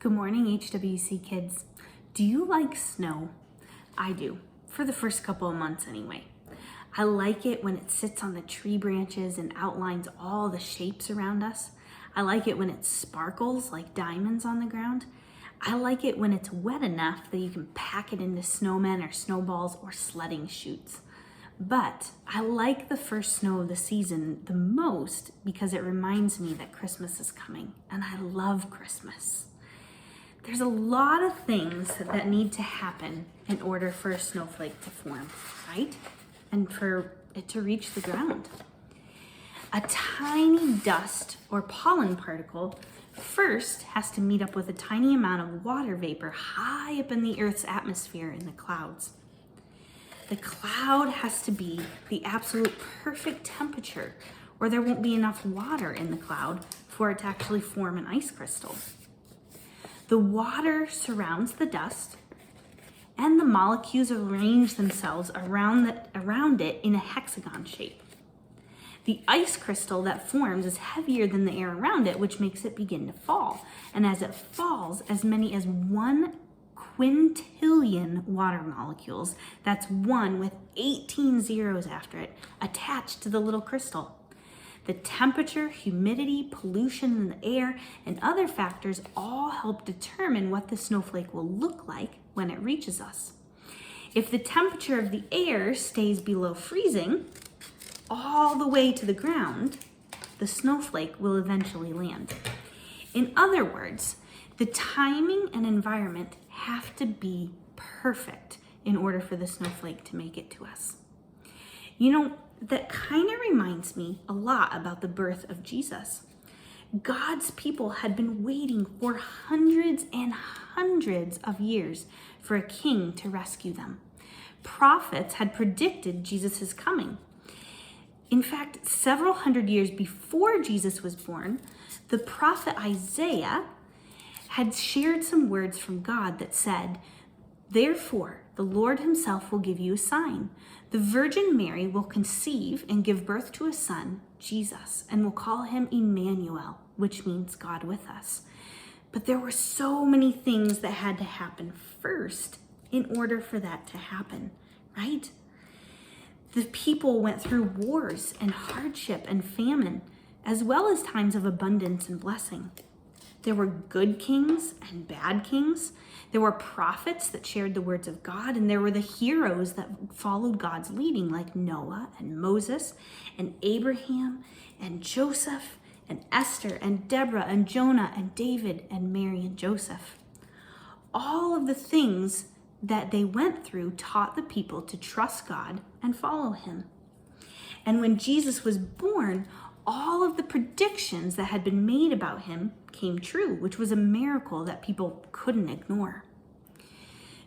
Good morning, HWC kids. Do you like snow? I do, for the first couple of months anyway. I like it when it sits on the tree branches and outlines all the shapes around us. I like it when it sparkles like diamonds on the ground. I like it when it's wet enough that you can pack it into snowmen or snowballs or sledding chutes. But I like the first snow of the season the most because it reminds me that Christmas is coming, and I love Christmas. There's a lot of things that need to happen in order for a snowflake to form, right? And for it to reach the ground. A tiny dust or pollen particle first has to meet up with a tiny amount of water vapor high up in the Earth's atmosphere in the clouds. The cloud has to be the absolute perfect temperature, or there won't be enough water in the cloud for it to actually form an ice crystal. The water surrounds the dust, and the molecules arrange themselves around it in a hexagon shape. The ice crystal that forms is heavier than the air around it, which makes it begin to fall. And as it falls, as many as 1 quintillion water molecules, that's 1 with 18 zeros after it, attached to the little crystal. The temperature, humidity, pollution in the air, and other factors all help determine what the snowflake will look like when it reaches us. If the temperature of the air stays below freezing, all the way to the ground, the snowflake will eventually land. In other words, the timing and environment have to be perfect in order for the snowflake to make it to us. You know, that kind of reminds me a lot about the birth of Jesus. God's people had been waiting for hundreds and hundreds of years for a king to rescue them. Prophets had predicted Jesus' coming. In fact, several hundred years before Jesus was born, the prophet Isaiah had shared some words from God that said, "Therefore, the Lord himself will give you a sign. The Virgin Mary will conceive and give birth to a son, Jesus, and will call him Emmanuel," which means God with us. But there were so many things that had to happen first in order for that to happen, right? The people went through wars and hardship and famine, as well as times of abundance and blessing. There were good kings and bad kings. There were prophets that shared the words of God, and there were the heroes that followed God's leading, like Noah and Moses and Abraham and Joseph and Esther and Deborah and Jonah and David and Mary and Joseph. All of the things that they went through taught the people to trust God and follow him. And when Jesus was born, all of the predictions that had been made about him came true, which was a miracle that people couldn't ignore.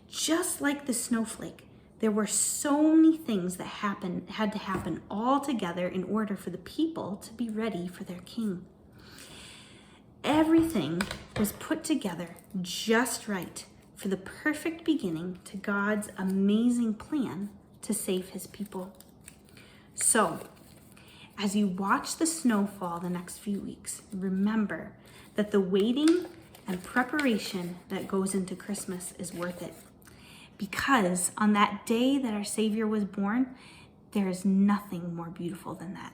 Just like the snowflake, there were so many things that had to happen all together in order for the people to be ready for their king. Everything was put together just right for the perfect beginning to God's amazing plan to save his people. So, as you watch the snow fall the next few weeks, remember that the waiting and preparation that goes into Christmas is worth it. Because on that day that our Savior was born, there is nothing more beautiful than that.